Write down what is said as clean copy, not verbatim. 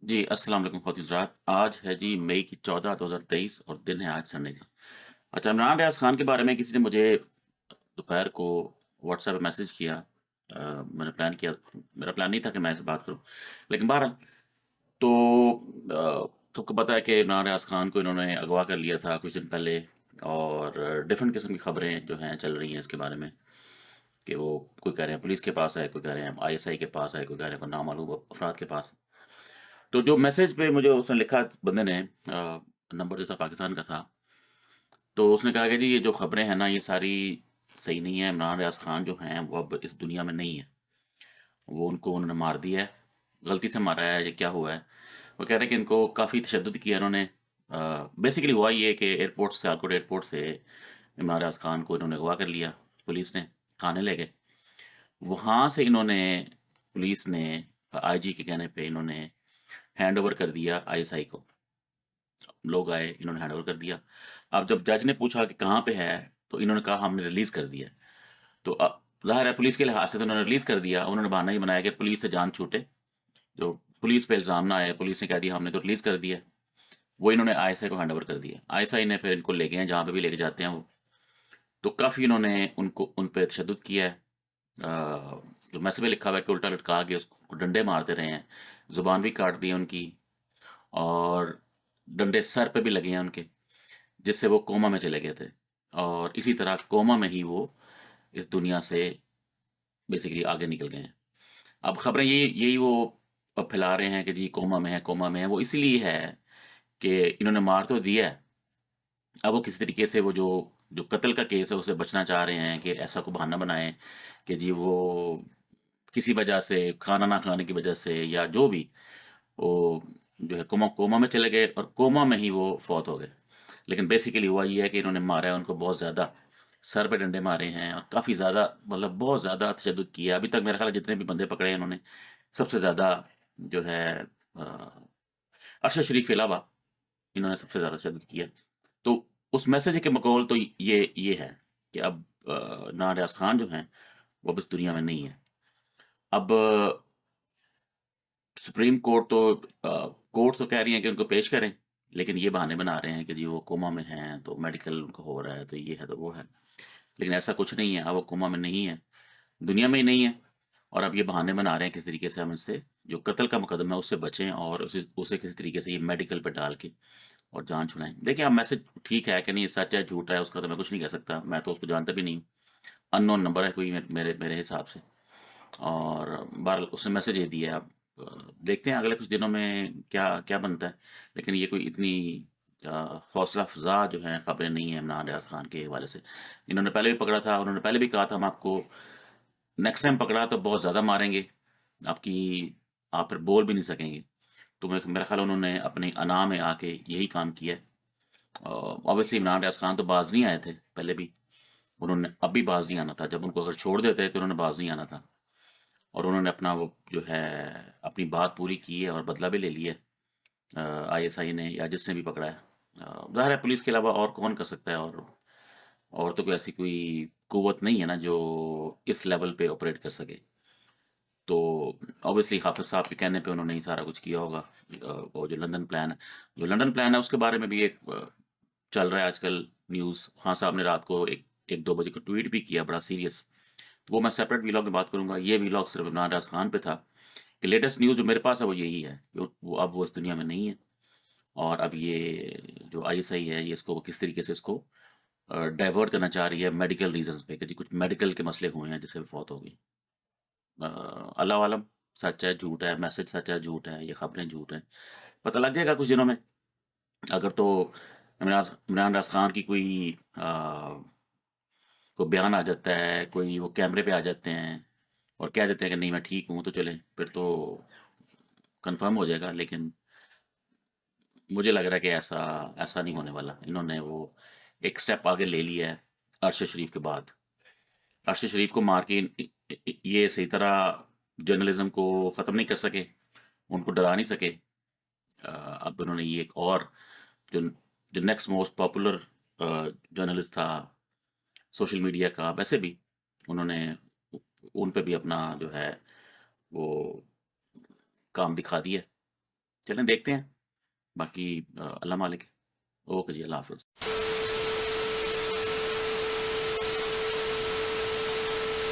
جی السلام علیکم خواتین حضرات، آج ہے جی مئی کی 14 2023 اور دن ہے آج سنڈے کا۔ اچھا، عمران ریاض خان کے بارے میں کسی نے مجھے دوپہر کو واٹس ایپ پہ میسج کیا۔ میں نے پلان کیا، میرا پلان نہیں تھا کہ میں سے بات کروں، لیکن بہرحال تو سب کو پتہ ہے کہ عمران ریاض خان کو انہوں نے اغوا کر لیا تھا کچھ دن پہلے، اور ڈفرینٹ قسم کی خبریں جو ہیں چل رہی ہیں اس کے بارے میں کہ وہ کوئی کہہ رہے ہیں پولیس کے پاس ہے، کوئی کہہ رہے ہیں ISI کے پاس ہے، کوئی کہہ رہے ہیں کوئی نامعلوم افراد کے پاس ہے۔ تو جو میسج پہ مجھے اس نے لکھا بندے نے، نمبر جو تھا پاکستان کا تھا، تو اس نے کہا کہ جی یہ جو خبریں ہیں نا یہ ساری صحیح نہیں ہے، عمران ریاض خان جو ہیں وہ اب اس دنیا میں نہیں ہے، وہ انہوں نے مار دیا ہے، غلطی سے مارا ہے، یہ کیا ہوا ہے۔ وہ کہہ رہے ہیں کہ ان کو کافی تشدد کیا انہوں نے۔ بیسیکلی ہوا یہ کہ ایئرپورٹ سے، سیالکوٹ ایئرپورٹ سے عمران ریاض خان کو انہوں نے اغوا کر لیا، پولیس نے تھانے لے گئے، وہاں سے انہوں نے، پولیس نے IG کے کہنے پہ انہوں نے ہینڈ اوور کر دیا ISI کو۔ لوگ آئے، انہوں نے ہینڈ اوور کر دیا۔ اب جب جج نے پوچھا کہ کہاں پہ ہے تو انہوں نے کہا ہم نے ریلیز کر دیا۔ تو ظاہر ہے پولیس کے لحاظ سے تو انہوں نے ریلیز کر دیا، انہوں نے بہانہ یہ بنایا کہ پولیس سے جان چھوٹے، جو پولیس پہ الزام نہ آئے، پولیس نے کہہ دیا ہم نے تو ریلیز کر دیا۔ وہ انہوں نے ISI کو ہینڈ اوور کر دیا، ISI نے پھر ان کو لے گئے ہیں جہاں پہ بھی لے کے جاتے ہیں وہ۔ تو کافی انہوں نے ان پہ تشدد کیا ہے۔ جو میسج میں لکھا ہوا ہے کہ الٹا لٹکا کے اس کو ڈنڈے مارتے رہے ہیں، زبان بھی کاٹ دی ہے ان کی، اور ڈنڈے سر پہ بھی لگے ہیں ان کے، جس سے وہ کوما میں چلے گئے تھے، اور اسی طرح کوما میں ہی وہ اس دنیا سے بیسیکلی آگے نکل گئے ہیں۔ اب خبریں یہی وہ اب پھیلا رہے ہیں کہ جی کوما میں ہے، کوما میں ہے۔ وہ اسی لیے ہے کہ انہوں نے مار تو دیا ہے، اب وہ کسی طریقے سے وہ جو قتل کا کیس ہے اسے بچنا چاہ رہے ہیں کہ ایسا کو بہانہ بنائیں کہ جی وہ کسی وجہ سے، کھانا نہ کھانے کی وجہ سے یا جو بھی، وہ جو ہے کوما میں چلے گئے اور کوما میں ہی وہ فوت ہو گئے۔ لیکن بیسیکلی ہوا یہ ہے کہ انہوں نے مارا ہے ان کو بہت زیادہ، سر پہ ڈنڈے مارے ہیں اور کافی زیادہ، مطلب بہت زیادہ تشدد کیا۔ ابھی تک میرا خیال ہے جتنے بھی بندے پکڑے ہیں انہوں نے سب سے زیادہ جو ہے ارشد شریف کے علاوہ انہوں نے سب سے زیادہ تشدد کیا۔ تو اس میسج کے مقول تو یہ ہے کہ اب عمران ریاض خان جو ہیں وہ اب اس دنیا میں نہیں ہے۔ اب سپریم کورٹ تو، کورٹس تو کہہ رہی ہیں کہ ان کو پیش کریں، لیکن یہ بہانے بنا رہے ہیں کہ جی وہ کوما میں ہیں تو میڈیکل ان کو ہو رہا ہے تو یہ ہے تو وہ ہے، لیکن ایسا کچھ نہیں ہے۔ اب وہ کوما میں نہیں ہے، دنیا میں ہی نہیں ہے، اور اب یہ بہانے بنا رہے ہیں کس طریقے سے ہم اس سے، جو قتل کا مقدمہ ہے اس سے بچیں اور اسے کسی طریقے سے یہ میڈیکل پہ ڈال کے اور جان چھڑائیں۔ دیکھیں اب میسج ٹھیک ہے کہ نہیں، سچ ہے جھوٹ ہے اس کا تو میں کچھ نہیں کہہ سکتا، میں تو اس کو جانتا بھی نہیں ہوں، ان نون نمبر ہے کوئی میرے حساب سے، اور بہرحال اس نے میسج یہ دیا ہے۔ اب دیکھتے ہیں اگلے کچھ دنوں میں کیا کیا بنتا ہے، لیکن یہ کوئی اتنی حوصلہ افزا جو ہیں خبریں نہیں ہیں عمران ریاض خان کے حوالے سے۔ انہوں نے پہلے بھی پکڑا تھا، انہوں نے پہلے بھی کہا تھا ہم آپ کو نیکسٹ ٹائم پکڑا تو بہت زیادہ ماریں گے، آپ پھر بول بھی نہیں سکیں گے۔ تو میرا خیال انہوں نے اپنی انا میں آ کے یہی کام کیا ہے۔ اوبیسلی عمران ریاض خان تو باز نہیں آئے تھے پہلے بھی، انہوں نے اب بھی باز نہیں آنا تھا، جب ان کو اگر چھوڑ دیتے تو انہوں نے باز نہیں آنا تھا، اور انہوں نے اپنا وہ جو ہے اپنی بات پوری کی ہے اور بدلہ بھی لے لیا ہے ISI نے یا جس نے بھی پکڑا ہے۔ ظاہر ہے پولیس کے علاوہ اور کون کر سکتا ہے، اور تو کوئی ایسی کوئی قوت نہیں ہے نا جو اس لیول پہ آپریٹ کر سکے۔ تو اوبیسلی حافظ صاحب کے کہنے پہ انہوں نے ہی سارا کچھ کیا ہوگا۔ اور جو لندن پلان ہے اس کے بارے میں بھی ایک چل رہا ہے آج کل نیوز۔ خان صاحب نے رات کو 1 2 بجے کو ٹویٹ بھی کیا بڑا سیریس، وہ میں سیپریٹ ویلاگ میں بات کروں گا۔ یہ ویلاگ صرف عمران ریاض خان پہ تھا کہ لیٹسٹ نیوز جو میرے پاس ہے وہ یہی ہے کہ وہ اس دنیا میں نہیں ہے، اور اب یہ جو ISI ہے یہ اس کو کس طریقے سے اس کو ڈائیورٹ کرنا چاہ رہی ہے میڈیکل ریزنز پہ کہ جی کچھ میڈیکل کے مسئلے ہوئے ہیں جس سے فوت ہو گئی۔ اللہ عالم سچ ہے جھوٹ ہے، میسج سچ ہے جھوٹ ہے، یہ خبریں جھوٹ ہیں، پتہ لگ جائے گا کچھ دنوں میں۔ اگر تو عمران راز خان کی کوئی بیان آ جاتا ہے، کوئی وہ کیمرے پہ آ جاتے ہیں اور کہہ دیتے ہیں کہ نہیں میں ٹھیک ہوں، تو چلیں پھر تو کنفرم ہو جائے گا، لیکن مجھے لگ رہا ہے کہ ایسا نہیں ہونے والا۔ انہوں نے وہ ایک سٹیپ آگے لے لیا ہے ارشد شریف کے بعد۔ ارشد شریف کو مار کے یہ صحیح طرح جرنلزم کو ختم نہیں کر سکے، ان کو ڈرا نہیں سکے۔ اب انہوں نے یہ ایک اور جو جو نیکسٹ موسٹ پاپولر جرنلسٹ تھا سوشل میڈیا کا، ویسے بھی انہوں نے ان پہ بھی اپنا جو ہے وہ کام دکھا دیا۔ چلیں دیکھتے ہیں، باقی اللہ مالک ہے۔ اوکے جی، اللہ حافظ۔